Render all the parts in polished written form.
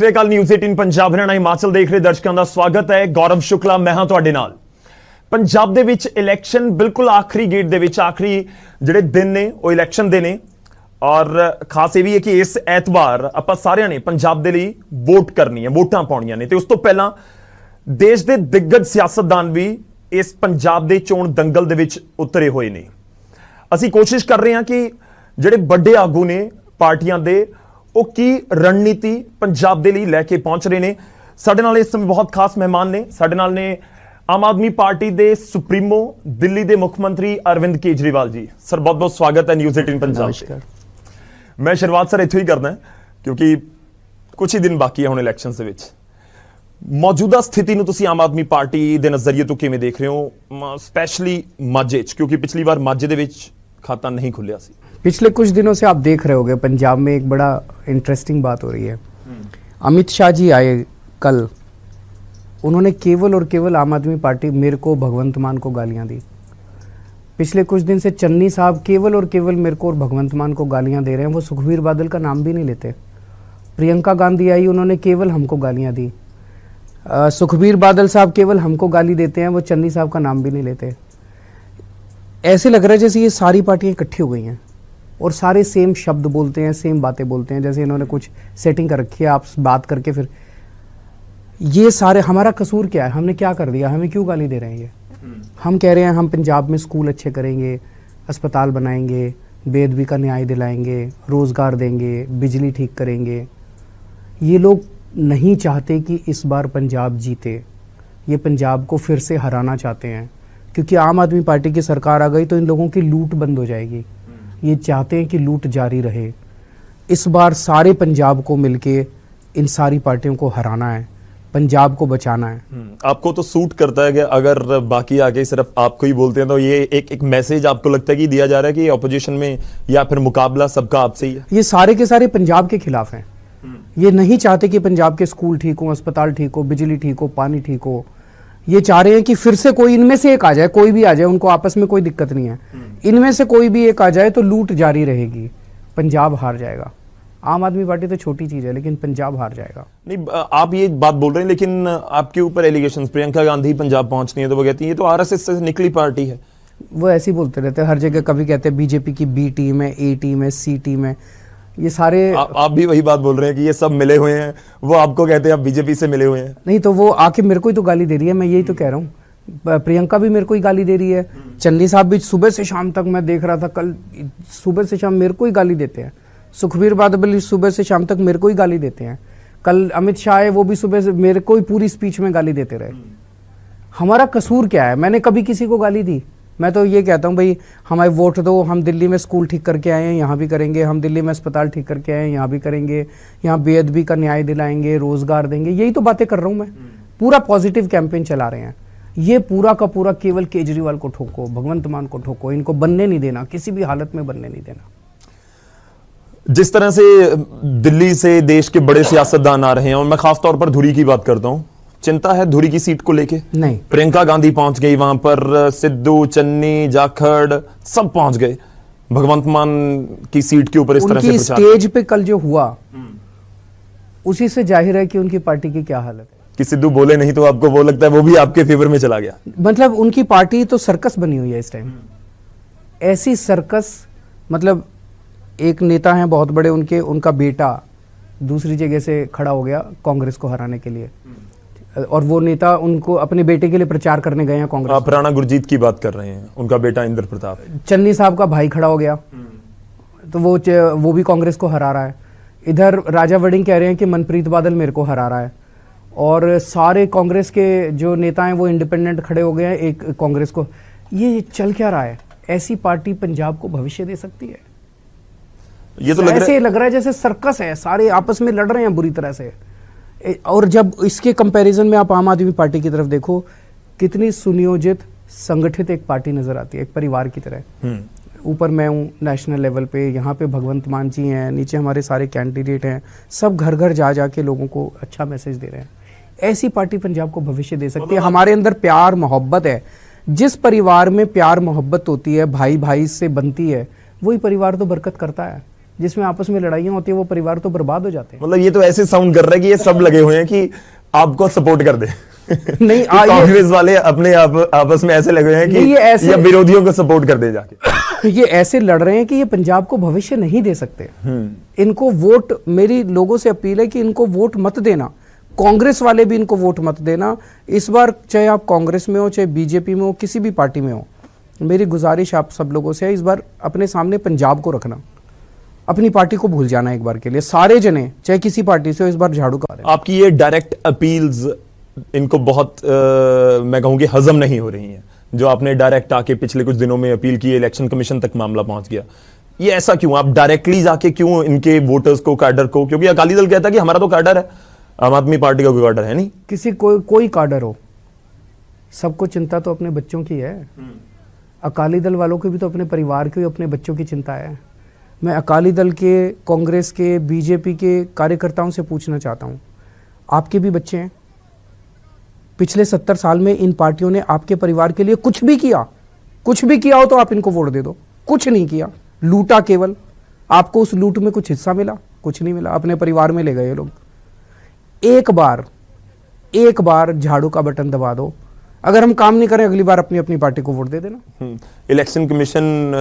ਸਤਿ ਸ਼੍ਰੀ ਅਕਾਲ। ਨਿਊਜ਼ 18 ਪੰਜਾਬ ਹਰਿਆਣਾ ਹਿਮਾਚਲ ਦੇਖ ਰਹੇ ਦਰਸ਼ਕਾਂ ਦਾ ਸਵਾਗਤ ਹੈ। ਗੌਰਵ ਸ਼ੁਕਲਾ ਮੈਂ ਹਾਂ ਤੁਹਾਡੇ ਨਾਲ। ਪੰਜਾਬ ਦੇ ਵਿੱਚ ਇਲੈਕਸ਼ਨ ਬਿਲਕੁਲ ਆਖਰੀ ਗੇੜ ਦੇ ਵਿੱਚ, ਆਖਰੀ ਜਿਹੜੇ ਦਿਨ ਨੇ ਉਹ ਇਲੈਕਸ਼ਨ ਦੇ ਨੇ ਔਰ ਖਾਸ ਇਹ ਵੀ ਹੈ ਕਿ ਇਸ ਐਤਵਾਰ ਆਪਾਂ ਸਾਰਿਆਂ ਨੇ ਪੰਜਾਬ ਦੇ ਲਈ ਵੋਟ ਕਰਨੀ ਹੈ, ਵੋਟਾਂ ਪਾਉਣੀਆਂ ਨੇ ਤੇ ਉਸ ਤੋਂ ਪਹਿਲਾਂ ਦੇਸ਼ ਦੇ ਦਿੱਗਜ ਸਿਆਸਤਦਾਨ ਵੀ ਇਸ ਪੰਜਾਬ ਦੇ ਚੋਣ ਦੰਗਲ ਦੇ ਵਿੱਚ ਉਤਰੇ ਹੋਏ ਨੇ। ਅਸੀਂ ਕੋਸ਼ਿਸ਼ ਕਰ ਰਹੇ ਹਾਂ ਕਿ ਜਿਹੜੇ ਵੱਡੇ ਆਗੂ ਨੇ ਪਾਰਟੀਆਂ ਦੇ ਉਹ ਕੀ ਰਣਨੀਤੀ ਪੰਜਾਬ ਦੇ ਲਈ ਲੈ ਕੇ ਪਹੁੰਚ ਰਹੇ ਨੇ। ਸਾਡੇ ਨਾਲ ਇਸ ਸਮੇਂ ਬਹੁਤ ਖਾਸ ਮਹਿਮਾਨ ਨੇ। ਸਾਡੇ ਨਾਲ ਨੇ ਆਮ ਆਦਮੀ ਪਾਰਟੀ ਦੇ ਸੁਪਰੀਮੋ ਦਿੱਲੀ ਦੇ ਮੁੱਖ ਮੰਤਰੀ ਅਰਵਿੰਦ ਕੇਜਰੀਵਾਲ ਜੀ। ਸਰ ਬਹੁਤ ਬਹੁਤ ਸਵਾਗਤ ਹੈ ਨਿਊਜ਼ 18 ਪੰਜਾਬ ਤੇ। ਮੈਂ ਸ਼ੁਰੂਆਤ ਸਰ ਇੱਥੋਂ ਹੀ ਕਰਦਾ ਕਿਉਂਕਿ ਕੁਝ ਹੀ ਦਿਨ ਬਾਕੀ ਹੈ ਹੁਣ ਇਲੈਕਸ਼ਨਸ ਦੇ ਵਿੱਚ। ਮੌਜੂਦਾ ਸਥਿਤੀ ਨੂੰ ਤੁਸੀਂ ਆਮ ਆਦਮੀ ਪਾਰਟੀ ਦੇ ਨਜ਼ਰੀਏ ਤੋਂ ਕਿਵੇਂ ਦੇਖ ਰਹੇ ਹੋ, ਸਪੈਸ਼ਲੀ ਮਾਝੇ 'ਚ, ਕਿਉਂਕਿ ਪਿਛਲੀ ਵਾਰ ਮਾਝੇ ਦੇ ਵਿੱਚ खाता नहीं खुलिया सी। पिछले कुछ दिनों से आप देख रहे होंगे पंजाब में एक बड़ा इंटरेस्टिंग बात हो रही है। अमित शाह जी आए कल, उन्होंने केवल और केवल आम आदमी पार्टी मेरे को भगवंत मान को गालियां दी। पिछले कुछ दिन से चन्नी साहब केवल और केवल मेरे को और भगवंत मान को गालियां दे रहे हैं। वो सुखबीर बादल का नाम भी नहीं लेते। प्रियंका गांधी आई, उन्होंने केवल हमको गालियां दी। सुखबीर बादल साहब केवल हमको गाली देते हैं, वो चन्नी साहब का नाम भी नहीं लेते। ऐसे लग रहा है जैसे ये सारी पार्टियां इकट्ठी हो गई हैं और सारे सेम शब्द बोलते हैं, सेम बातें बोलते हैं, जैसे इन्होंने कुछ सेटिंग कर रखी है। आप बात करके फिर ये सारे, हमारा कसूर क्या है, हमने क्या कर दिया, हमें क्यों गाली दे रहे हैं ये? हम कह रहे हैं हम पंजाब में स्कूल अच्छे करेंगे, अस्पताल बनाएंगे, बेदबी का न्याय दिलाएंगे, रोजगार देंगे, बिजली ठीक करेंगे। ये लोग नहीं चाहते कि इस बार पंजाब जीते। ये पंजाब को फिर से हराना चाहते हैं क्योंकि आम आदमी पार्टी की सरकार आ गई तो इन लोगों की लूट बंद हो जाएगी। ये चाहते हैं कि लूट जारी रहे। इस बार सारे पंजाब को मिलके इन सारी पार्टियों को हराना है, पंजाब को बचाना है। आपको तो सूट करता है कि अगर बाकी आके सिर्फ आपको ही बोलते हैं तो ये एक मैसेज आपको लगता है कि दिया जा रहा है कि ऑपोजिशन में या फिर मुकाबला सबका आपसे ही है? ये सारे के सारे पंजाब के खिलाफ हैं। ये नहीं चाहते कि पंजाब के स्कूल ठीक हो, अस्पताल ठीक हो, बिजली ठीक हो, पानी ठीक हो। ये चाह रहे हैं कि फिर से कोई इनमें से एक आ जाए, कोई भी आ जाए, उनको आपस में कोई दिक्कत नहीं है। इनमें से कोई भी एक आ जाए तो लूट जारी रहेगी, पंजाब हार जाएगा। आम आदमी पार्टी तो छोटी चीज है लेकिन पंजाब हार जाएगा। नहीं, आप ये बात बोल रहे हैं लेकिन आपके ऊपर एलिगेशंस, प्रियंका गांधी पंजाब पहुंचनी है तो वो कहती है ये तो आरएसएस से निकली पार्टी है। वो ऐसे ही बोलते रहते हैं हर जगह। कभी कहते हैं बीजेपी की बी टीम है, ए टीम है, सी टीम है। ये सारे आप भी वही बात बोल रहे हैं कि ये सब मिले हुए हैं। वो आपको कहते हैं आप बीजेपी से मिले हुए हैं। नहीं तो वो आके मेरे को ही तो गाली दे रही है, मैं यही तो कह रहा हूँ। प्रियंका भी मेरे को ही गाली दे रही है। चन्नी साहब भी सुबह से शाम तक, मैं देख रहा था कल, सुबह से शाम मेरे को ही गाली देते हैं। सुखबीर बादल सुबह से शाम तक मेरे को ही गाली देते हैं। कल अमित शाह है, वो भी सुबह से मेरे को ही पूरी स्पीच में गाली देते रहे। हमारा कसूर क्या है? मैंने कभी किसी को गाली दी? मैं तो ये कहता हूँ भाई हमें वोट दो, हम दिल्ली में स्कूल ठीक करके आए हैं, यहाँ भी करेंगे। हम दिल्ली में अस्पताल ठीक करके आए हैं, यहाँ भी करेंगे। यहाँ बेअदबी का न्याय दिलाएंगे, रोजगार देंगे। यही तो बातें कर रहा हूँ मैं। पूरा पॉजिटिव कैंपेन चला रहे हैं। ये पूरा का पूरा केवल केजरीवाल को ठोको, भगवंत मान को ठोको। इनको बनने नहीं देना, किसी भी हालत में बनने नहीं देना। जिस तरह से दिल्ली से देश के बड़े सियासतदान आ रहे हैं और मैं खास तौर पर धुरी की बात करता हूँ, चिंता है धुरी की सीट को लेके? नहीं, प्रियंका गांधी पहुंच गई वहां पर, सिद्धू, चन्नी, जाखड़ सब पहुंच गए भगवंत मान की सीट के ऊपर। इस तरह से स्टेज पे कल जो हुआ उसी से जाहिर है कि उनकी पार्टी की क्या हालत है। कि सिद्धू बोले नहीं तो आपको वो लगता है वो भी आपके फेवर में चला गया? मतलब उनकी पार्टी तो सर्कस बनी हुई है इस टाइम। ऐसी सर्कस, मतलब एक नेता है बहुत बड़े, उनका बेटा दूसरी जगह से खड़ा हो गया कांग्रेस को हराने के लिए, और वो नेता उनको अपने बेटे के लिए प्रचार करने गए हैं कांग्रेस। आप राणा गुरजीत की बात कर रहे हैं, उनका बेटा इंद्र प्रताप। चन्नी साहब का भाई खड़ा हो गया तो वो भी कांग्रेस को हरा रहा है। इधर राजा वड़िंग कह रहे हैं कि मनप्रीत बादल मेरे को हरा रहा है, और सारे कांग्रेस के जो नेता हैं वो इंडिपेंडेंट खड़े हो गए हैं एक कांग्रेस को। ये चल क्या रहा है? ऐसी पार्टी पंजाब को भविष्य दे सकती है? ये तो ऐसे लग रहा है जैसे सर्कस है, सारे आपस में लड़ रहे हैं बुरी तरह से। और जब इसके कंपैरिजन में आप आम आदमी पार्टी की तरफ देखो, कितनी सुनियोजित संगठित एक पार्टी नजर आती है, एक परिवार की तरह। ऊपर मैं हूँ नेशनल लेवल पे, यहाँ पे भगवंत मान जी हैं, नीचे हमारे सारे कैंडिडेट हैं, सब घर घर जा जाके लोगों को अच्छा मैसेज दे रहे हैं। ऐसी पार्टी पंजाब को भविष्य दे सकती है। हमारे अंदर प्यार मोहब्बत है। जिस परिवार में प्यार मोहब्बत होती है, भाई भाई से बनती है, वही परिवार तो बरकत करता है। जिसमें आपस में लड़ाइयाँ होती है वो परिवार तो बर्बाद हो जाते हैं। मतलब ये तो ऐसे साउंड कर रहा है कि ये सब लगे हुए हैं कि आपको सपोर्ट कर दे। नहीं, कांग्रेस वाले अपने आपस में ऐसे लगे हुए हैं कि ये विरोधियों को सपोर्ट कर दे जाके। ये ऐसे लड़ रहे हैं कि ये पंजाब को भविष्य नहीं दे सकते। इनको वोट, मेरी लोगों से अपील है कि इनको वोट मत देना, कांग्रेस वाले भी इनको वोट मत देना इस बार, चाहे आप कांग्रेस में हो, चाहे बीजेपी में हो, किसी भी पार्टी में हो। मेरी गुजारिश आप सब लोगों से है, इस बार अपने सामने पंजाब को रखना, अपनी पार्टी को भूल जाना एक बार के लिए, सारे जने चाहे किसी पार्टी से हो, इस बार झाड़ू का। आपकी ये डायरेक्ट अपील्स इनको बहुत मैं कहूँ कि हजम नहीं हो रही हैं, जो आपने डायरेक्ट आके पिछले कुछ दिनों में अपील की, इलेक्शन कमीशन तक मामला पहुंच गया, ये ऐसा क्यों? आप डायरेक्टली जाके क्यों इनके वोटर्स को, कैडर को, क्योंकि अकाली दल कहता है कि हमारा तो कैडर है, आम आदमी पार्टी का कोई कैडर है नहीं। किसी कोई कैडर हो, सबको चिंता तो अपने बच्चों की है। अकाली दल वालों को भी तो अपने परिवार की, अपने बच्चों की चिंता है। मैं अकाली दल के, कांग्रेस के, बीजेपी के कार्यकर्ताओं से पूछना चाहता हूं, आपके भी बच्चे हैं। पिछले 70 साल में इन पार्टियों ने आपके परिवार के लिए कुछ भी किया हो तो आप इनको वोट दे दो। कुछ नहीं किया, लूटा केवल। आपको उस लूट में कुछ हिस्सा मिला? कुछ नहीं मिला, अपने परिवार में ले गए लोग। एक बार झाड़ू का बटन दबा दो। अगर हम काम नहीं करें, अगली बार अपनी अपनी पार्टी को वोट दे देना। इलेक्शन कमीशन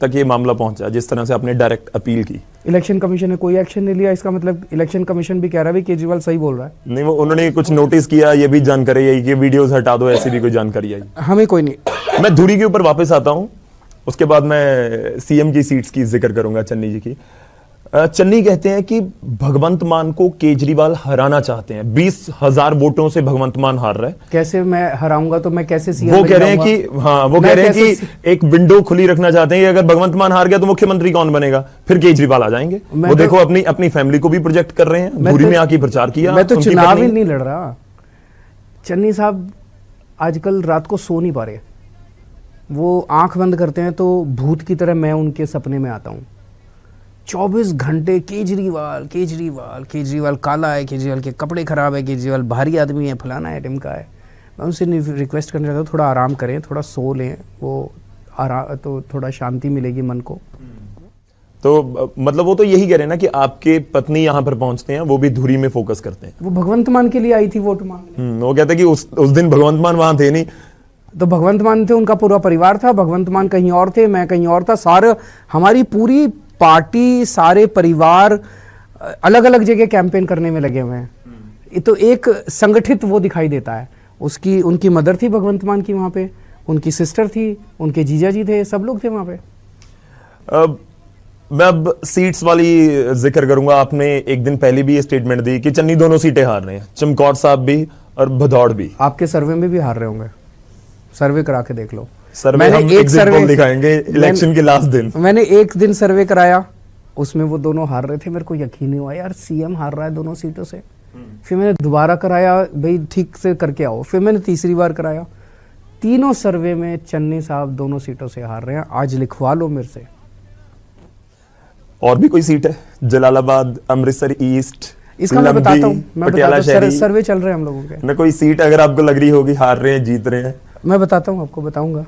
तक ये मामला पहुंचा, जिस तरह से आपने डायरेक्ट अपील की। इलेक्शन कमीशन ने कोई एक्शन नहीं लिया, इसका मतलब इलेक्शन कमीशन भी कह रहा है केजरीवाल सही बोल रहा है। नहीं, वो उन्होंने कुछ नोटिस किया, ये भी जानकारी आई कि वीडियोस हटा दो, ऐसी भी कोई जानकारी आई? हमें कोई नहीं। मैं धुरी के ऊपर वापस आता हूं, उसके बाद मैं सीएम की सीट्स की जिक्र करूंगा, चन्नी जी की। चन्नी कहते हैं कि भगवंत मान को केजरीवाल हराना चाहते हैं, 20,000 वोटों से भगवंत मान हार रहा है। कैसे मैं हराऊंगा? तो मैं कैसे सीएम? वो कह रहे हैं कि हाँ, वो कह रहे हैं कि एक विंडो खुली रखना चाहते हैं कि अगर भगवंत मान हार गया तो मुख्यमंत्री कौन बनेगा, फिर केजरीवाल आ जाएंगे। वो देखो अपनी फैमिली को भी प्रोजेक्ट कर रहे हैं, धुरी में आके प्रचार किया। मैं तो चुनाव ही नहीं लड़ रहा। चन्नी साहब आजकल रात को सो नहीं पा रहे, वो आंख बंद करते हैं तो भूत की तरह मैं उनके सपने में आता हूं। 24 घंटे केजरीवाल केजरीवाल केजरीवाल काला है, केजरीवाल के कपड़े खराब है, केजरीवाल भारी आदमी है, फलाना है, टिमका है। मैं उनसे रिक्वेस्ट करना चाहता हूँ, थोड़ा आराम करें, थोड़ा सो लें, वो आराम तो थोड़ा शांति मिलेगी मन को। तो मतलब वो तो यही कह रहे हैं ना कि आपके पत्नी यहाँ पर पहुंचते हैं, वो भी धुरी में फोकस करते हैं। वो भगवंत मान के लिए आई थी वोट मांगने। वो कहते हैं कि उस दिन भगवंत मान वहां थे नहीं। तो भगवंत मान थे, उनका पूरा परिवार था, भगवंत मान कहीं और थे, मैं कहीं और था। सारे हमारी पूरी पार्टी, सारे परिवार अलग अलग जगह कैंपेन करने में लगे हुए हैं। तो एक संगठित वो दिखाई देता है। उसकी उनकी मदर थी भगवंत मान की वहां पे, उनकी सिस्टर थी, उनके जीजा जी थे, सब लोग थे वहां पे। मैं अब सीट्स वाली जिक्र करूंगा। आपने एक दिन पहले भी ये स्टेटमेंट दी कि चन्नी दोनों सीटें हार रहे हैं, चमकौर साहब भी और भदौड़ भी। आपके सर्वे में भी हार रहे होंगे, सर्वे करा के देख लो। मैंने एक सर्वे दिखाएंगे इलेक्शन के लास्ट दिन। मैंने एक दिन सर्वे कराया, उसमें वो दोनों हार रहे थे। मेरे को यकीन नहीं हुआ यार, सीएम हार रहा है दोनों सीटों से। फिर मैंने दोबारा कराया, भाई ठीक से करके आओ। फिर मैंने तीसरी बार कराया, तीनों सर्वे में चन्नी साहब दोनों सीटों से हार रहे हैं। आज लिखवा लो मेरे से। और भी कोई सीट है? जलालाबाद, अमृतसर ईस्ट, इसका मैं बताता हूँ, सर्वे चल रहे हैं हम लोगों के। मैं कोई सीट अगर आपको लग रही होगी हार रहे हैं, जीत रहे हैं, मैं बताता हूँ, आपको बताऊंगा।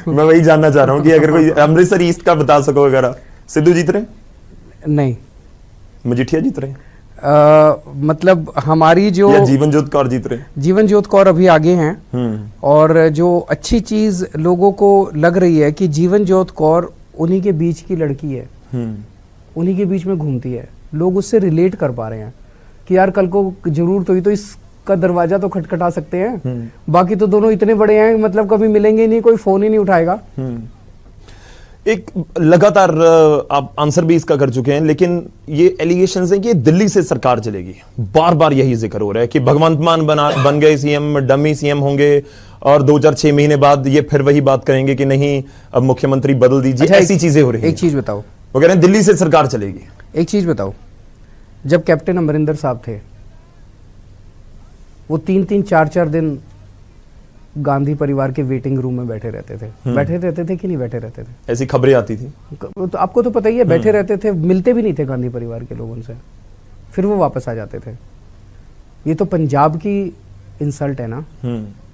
मैं वही जानना चाह रहा हूँ कि अगर कोई अमृतसर ईस्ट का बता सको। अगर सिद्धू जीत रहे? नहीं। मजीठिया जीत रहे? मतलब हमारी जो जीवनजोत कौर जीत रहे? जीवनजोत कौर अभी आगे हैं। और जो अच्छी चीज लोगों को लग रही है कि जीवनजोत कौर उन्हीं के बीच की लड़की है, उन्हीं के बीच में घूमती है। लोग उससे रिलेट कर पा रहे हैं कि यार कल को जरूरत हुई तो इसका दरवाजा तो खटखटा सकते हैं। बाकी तो दोनों इतने बड़े हैं, मतलब कभी मिलेंगे नहीं, कोई फोन ही नहीं उठाएगा। एक लगातार आप आंसर भी इसका कर चुके हैं, लेकिन ये एलिगेशंस हैं कि दिल्ली से सरकार चलेगी। बार बार यही जिक्र हो रहा है कि भगवंत मान बन गए सीएम, डमी सीएम होंगे और 2-4-6 महीने बाद ये फिर वही बात करेंगे कि नहीं अब मुख्यमंत्री बदल दीजिए। अच्छा, ऐसी चीजें हो रही हैं। एक चीज बताओ, वो कह रहे हैं दिल्ली से सरकार चलेगी। एक चीज बताओ, जब कैप्टन अमरिंदर साहब थे, वो 3-3, 4-4 दिन गांधी परिवार के वेटिंग रूम में बैठे रहते थे। बैठे रहते थे कि नहीं बैठे रहते थे? ऐसी खबरें आती थी, तो आपको तो पता ही है। बैठे रहते थे, मिलते भी नहीं थे गांधी परिवार के लोगों से, फिर वो वापस आ जाते थे। ये तो पंजाब की इंसल्ट है ना।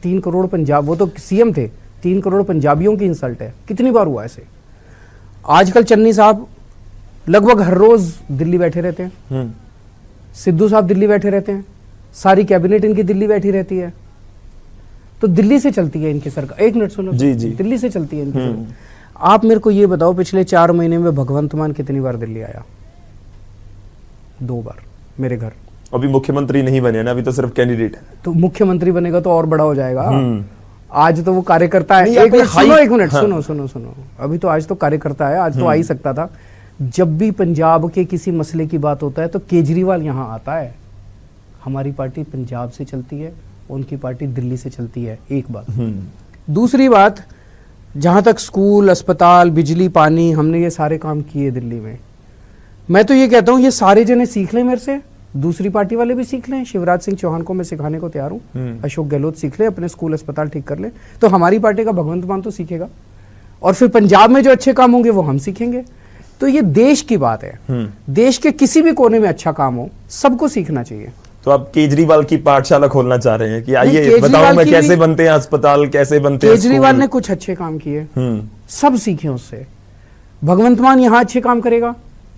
3 करोड़ पंजाब, वो तो सीएम थे, 3 करोड़ पंजाबियों की इंसल्ट है। कितनी बार हुआ ऐसे? आजकल चन्नी साहब लगभग हर रोज दिल्ली बैठे रहते हैं। सिद्धू साहब दिल्ली बैठे रहते हैं, सारी कैबिनेट इनकी दिल्ली बैठी रहती है। तो दिल्ली से चलती है इनकी सरकार। एक मिनट सुनो, जी जी, दिल्ली से चलती है इनकी सरकार। आप मेरे को ये बताओ, पिछले 4 महीने में भगवंत मान कितनी बार दिल्ली आया? 2 बार मेरे घर। अभी मुख्यमंत्री नहीं बने ना, अभी तो सिर्फ कैंडिडेट है। तो मुख्यमंत्री बनेगा तो और बड़ा हो जाएगा। आज तो वो कार्यकर्ता है। नहीं, एक मिनट हाई- सुनो, एक मिनट हाँ। सुनो सुनो सुनो, अभी तो आज तो कार्यकर्ता है, आज तो आ ही सकता था। जब भी पंजाब के किसी मसले की बात होता है तो केजरीवाल यहाँ आता है। हमारी पार्टी पंजाब से चलती है, उनकी पार्टी दिल्ली से चलती है। एक बात। दूसरी बात, जहां तक स्कूल, अस्पताल, बिजली, पानी, हमने ये सारे काम किए दिल्ली में। मैं तो ये कहता हूं ये सारे जने सीख लें मेरे से, दूसरी पार्टी वाले भी सीख लें। शिवराज सिंह चौहान को मैं सिखाने को तैयार हूं, अशोक गहलोत सीख ले, अपने स्कूल अस्पताल ठीक कर ले, तो हमारी पार्टी का भगवंत मान तो सीखेगा। और फिर पंजाब में जो अच्छे काम होंगे वो हम सीखेंगे। तो ये देश की बात है, देश के किसी भी कोने में अच्छा काम हो सबको सीखना चाहिए। तो आप केजरीवाल की पाठशाला खोलना चाह रहे हैं कि आइए केजरीवाल बताओ मैं की कैसे भी- बनते हैं अस्पताल, कैसे बनते हैं केजरीवाल स्कूल। ने कुछ अच्छे काम किए, सब सीखे उससे। भगवंत मान यहाँ अच्छे काम करेगा,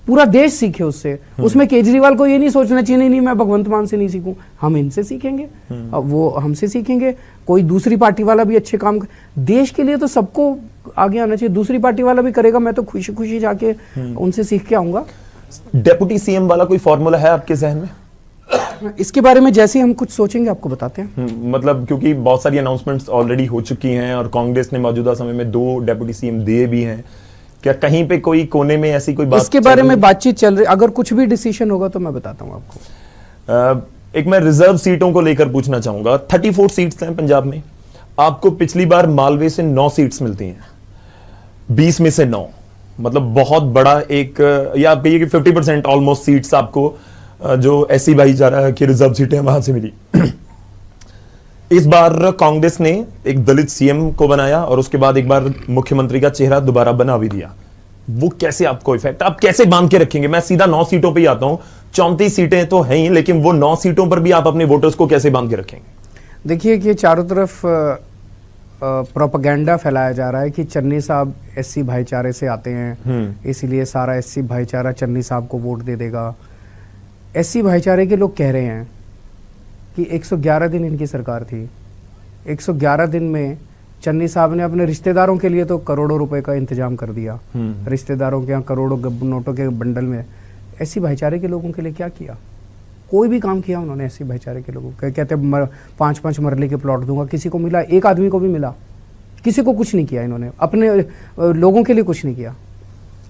पूरा देश सीखे उससे। उसमें केजरीवाल को ये नहीं सोचना चाहिए नहीं मैं भगवंत मान से नहीं सीखूं, हम इनसे सीखेंगे, अब वो हमसे सीखेंगे। कोई दूसरी पार्टी वाला भी अच्छे काम देश के लिए तो सबको आगे आना चाहिए। दूसरी पार्टी वाला भी करेगा, मैं तो खुशी खुशी जाके उनसे सीख के आऊंगा। डेप्यूटी सीएम वाला कोई फॉर्मूला है आपके जहन में? इसके बारे में जैसे ही हम कुछ सोचेंगे आपको बताते हैं। मतलब क्योंकि बहुत सारी अनाउंसमेंट्स ऑलरेडी हो चुकी हैं और कांग्रेस ने मौजूदा समय में 2 डेप्यूटी सीएम दिए भी हैं। क्या कहीं पे कोई कोने में ऐसी कोई बात इसके बारे में बातचीत चल रही, अगर कुछ भी डिसीजन होगा तो मैं बताता हूं आपको। एक मैं रिजर्व सीटों को लेकर पूछना चाहूंगा। 34 सीट्स हैं पंजाब में, आपको पिछली बार मालवे से 9 सीट्स मिलती हैं, 20 में से 9, मतलब बहुत बड़ा एक, या आप कहिए कि 50% ऑलमोस्ट सीट्स आपको जो एससी भाईचारा की रिजर्व सीटें वहां से मिली। इस बार कांग्रेस ने एक दलित सीएम को बनाया और उसके बाद एक बार मुख्यमंत्री का चेहरा दोबारा बना भी दिया। वो कैसे आपको इफेक्ट, आप कैसे बांध के रखेंगे? मैं सीधा 9 सीटों पे ही आता हूं। 34 सीटें तो हैं ही, लेकिन वो 9 सीटों पर भी आप अपने वोटर्स को कैसे बांध के रखेंगे? देखिए कि चारों तरफ प्रोपेगेंडा फैलाया जा रहा है कि चन्नी साहब एससी भाईचारे से आते हैं, इसीलिए सारा एससी भाईचारा चन्नी साहब को वोट दे देगा। एससी भाईचारे के लोग कह रहे हैं कि 111 दिन इनकी सरकार थी, 111 दिन में चन्नी साहब ने अपने रिश्तेदारों के लिए तो करोड़ों रुपए का इंतजाम कर दिया। रिश्तेदारों के यहाँ करोड़ों नोटों के बंडल में एससी भाईचारे के लोगों के लिए क्या किया? कोई भी काम किया उन्होंने एससी भाईचारे के लोगों को? कहते 5-5 मरले के प्लॉट दूंगा, किसी को मिला? एक आदमी को भी मिला? किसी को कुछ नहीं किया इन्होंने, अपने लोगों के लिए कुछ नहीं किया।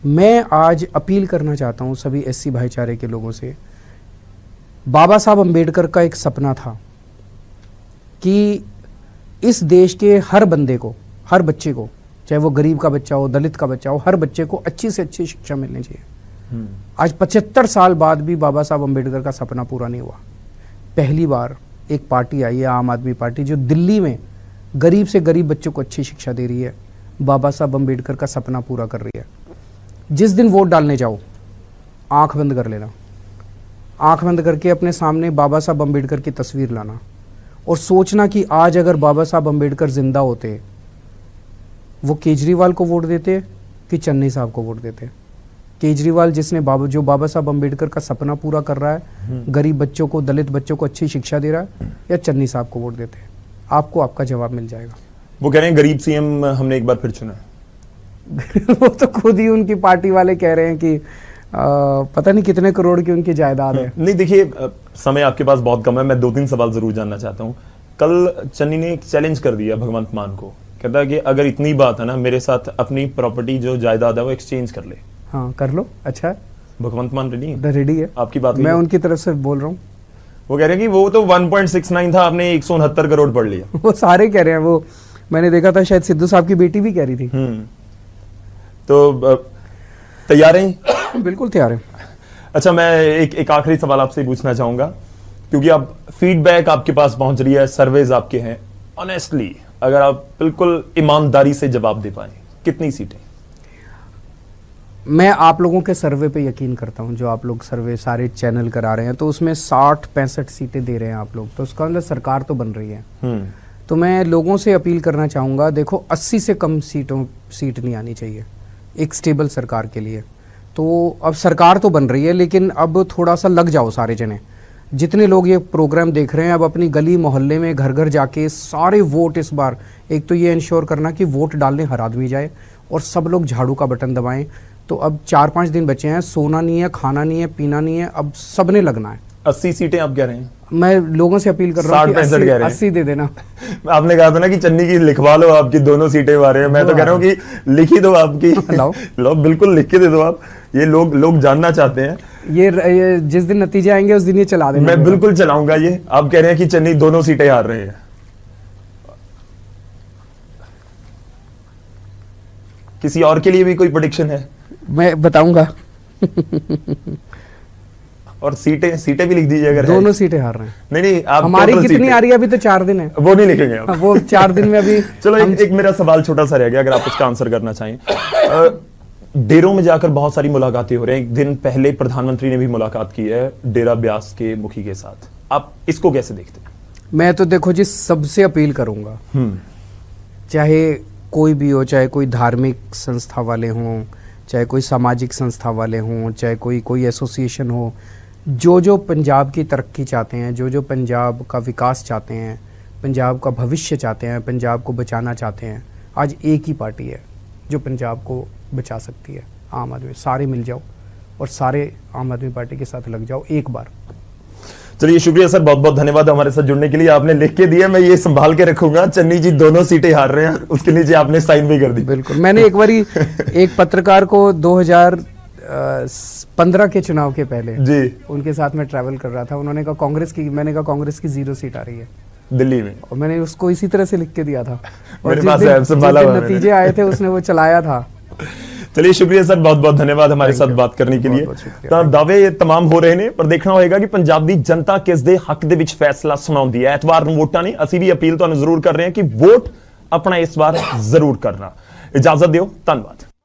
मैं आज अपील करना चाहता हूं सभी एससी भाईचारे के लोगों से। बाबा साहब अंबेडकर का एक सपना था कि इस देश के हर बंदे को, हर बच्चे को, चाहे वो गरीब का बच्चा हो, दलित का बच्चा हो, हर बच्चे को अच्छी से अच्छी शिक्षा मिलनी चाहिए। आज 75 साल बाद भी बाबा साहब अंबेडकर का सपना पूरा नहीं हुआ। पहली बार एक पार्टी आई है, आम आदमी पार्टी, जो दिल्ली में गरीब से गरीब बच्चों को अच्छी शिक्षा दे रही है, बाबा साहब अंबेडकर का सपना पूरा कर रही है। जिस दिन वोट डालने जाओ, आंख बंद कर लेना, आंख बंद करके अपने सामने बाबा साहब अंबेडकर की तस्वीर लाना और सोचना कि आज अगर बाबा साहब अंबेडकर जिंदा होते, वो केजरीवाल को वोट देते कि चन्नी साहब को वोट देते। केजरीवाल जिसने जो बाबा साहब अंबेडकर का सपना पूरा कर रहा है, गरीब बच्चों को, दलित बच्चों को अच्छी शिक्षा दे रहा है, या चन्नी साहब को वोट देते? आपको आपका जवाब मिल जाएगा। वो कह रहे हैं गरीब सीएम हमने एक बार फिर चुना। वो तो खुद ही उनकी पार्टी वाले कह रहे हैं कि पता नहीं कितने करोड़ की उनकी जायदाद है। नहीं देखिए, समय आपके पास बहुत कम है, मैं 2-3 सवाल जरूर जानना चाहता हूं। कल चन्नी ने एक चैलेंज कर दिया भगवंत मान को, कहता है कि अगर इतनी बात है ना, मेरे साथ अपनी प्रॉपर्टी जो जायदाद है वो एक्सचेंज कर ले। हाँ कर लो, अच्छा है। भगवंत मान रेडी है? रेडी है। आपकी बात मैं उनकी तरफ से बोल रहा हूँ। वो कह रहे हैं कि वो तो 1.69 था, आपने 169 करोड़ पढ़ लिया। वो सारे कह रहे हैं, वो मैंने देखा था, शायद सिद्धू साहब की बेटी भी कह रही थी। तो तैयार हैं? बिल्कुल तैयार है। अच्छा, मैं एक आखिरी सवाल आपसे पूछना चाहूंगा, क्योंकि आप फीडबैक आपके पास पहुंच रही है, सर्वेज आपके हैं। ऑनेस्टली अगर आप बिल्कुल ईमानदारी से जवाब दे पाए, कितनी सीटें? मैं आप लोगों के सर्वे पे यकीन करता हूं, जो आप लोग सर्वे सारे चैनल करा रहे हैं, तो उसमें 60-65 सीटें दे रहे हैं आप लोग, तो उसका मतलब सरकार तो बन रही है। तो मैं लोगों से अपील करना चाहूंगा, देखो 80 से कम सीट नहीं आनी चाहिए एक स्टेबल सरकार के लिए। तो अब सरकार तो बन रही है, लेकिन अब थोड़ा सा लग जाओ सारे जने, जितने लोग ये प्रोग्राम देख रहे हैं, अब अपनी गली मोहल्ले में घर घर जाके सारे वोट इस बार, एक तो ये इंश्योर करना कि वोट डालने हर आदमी जाए और सब लोग झाड़ू का बटन दबाएं। तो अब 4-5 दिन बचे हैं, सोना नहीं है, खाना नहीं है, पीना नहीं है, अब सबने लगना है। 80 सीटें आप कह रहे हैं? मैं लोगों से अपील कर रहा हूँ कि 60-65 कह रहे हैं। 80 दे देना। आपने कहा था ना कि चन्नी की लिखवा लो, आपकी दोनों सीटें मारे हैं। मैं तो कह रहा हूँ कि लिखी दो आपकी। लो बिल्कुल लिख के दे दो आप, ये लोग जानना चाहते हैं। ये जिस दिन नतीजे आएंगे उस दिन ये चला देना। मैं बिल्कुल चलाऊंगा ये। आप कह रहे हैं कि चन्नी दोनों सीटें हार रहे हैं। किसी और के लिए भी कोई प्रेडिक्शन है? मैं बताऊंगा। और सीटें भी लिख दीजिए अगर दोनों सीटें हार रहे हैं। नहीं आप हमारी total कितनी सीटें। आ रही है? अभी तो 4 दिन है। वो नहीं लिखेंगे आप। वो 4 दिन में अभी चलो एक मेरा सवाल छोटा सा रह गया, अगर आप उसका आंसर करना चाहें। डेरों में जाकर बहुत सारी मुलाकातें हो रही हैं। एक दिन पहले प्रधानमंत्री ने भी मुलाकात की है डेरा ब्यास के मुखी के साथ। आप इसको कैसे देखते हैं? मैं तो देखो जी सबसे अपील करूंगा, चाहे कोई भी हो, चाहे कोई धार्मिक संस्था वाले हों, चाहे कोई सामाजिक संस्था वाले हों, चाहे कोई एसोसिएशन हो, जो पंजाब की तरक्की चाहते हैं, जो पंजाब का विकास चाहते हैं, पंजाब का भविष्य चाहते हैं, पंजाब को बचाना चाहते हैं, आज एक ही पार्टी है जो पंजाब को बचा सकती है, आम आदमी। सारे मिल जाओ और सारे आम आदमी पार्टी के साथ लग जाओ एक बार। चलिए शुक्रिया सर, बहुत बहुत धन्यवाद हमारे साथ जुड़ने के लिए। आपने लिख के दिया, मैं ये संभाल के रखूंगा। चन्नी जी दोनों सीटें हार रहे हैं, उसके नीचे आपने साइन भी कर दी। बिल्कुल। मैंने एक बारी एक पत्रकार को 2015 के चुनाव के पहले जी उनके साथ में ट्रैवल कर रहा था, उन्होंने कहा कांग्रेस की, मैंने कहा कांग्रेस की 0 सीट आ रही है दिल्ली में, और मैंने उसको इसी तरह से लिख के दिया था। और मेरे जिस पास दिन- है, संभाला जिस दिन हुआ है नतीजे आए थे उसने वो चलाया था। चलिए शुक्रिया सर, बहुत बहुत धन्यवाद हमारे साथ बात करने के लिए। बहुत शुक्रिया। ਤਾਂ ਦਾਅਵੇ तमाम हो रहे ਨੇ, ਪਰ ਦੇਖਣਾ ਹੋਏਗਾ ਕਿ ਪੰਜਾਬ ਦੀ ਜਨਤਾ ਕਿਸ ਦੇ ਹੱਕ ਦੇ ਵਿੱਚ ਫੈਸਲਾ ਸੁਣਾਉਂਦੀ ਹੈ। ਐਤਵਾਰ ਨੂੰ ਵੋਟਾਂ ਨੇ, ਅਸੀਂ ਵੀ ਅਪੀਲ ਤੁਹਾਨੂੰ ਜ਼ਰੂਰ ਕਰ ਰਹੇ ਹਾਂ ਕਿ ਵੋਟ ਆਪਣਾ ਇਸ ਵਾਰ ਜ਼ਰੂਰ ਕਰਨਾ। ਇਜਾਜ਼ਤ ਦਿਓ, ਧੰਨਵਾਦ।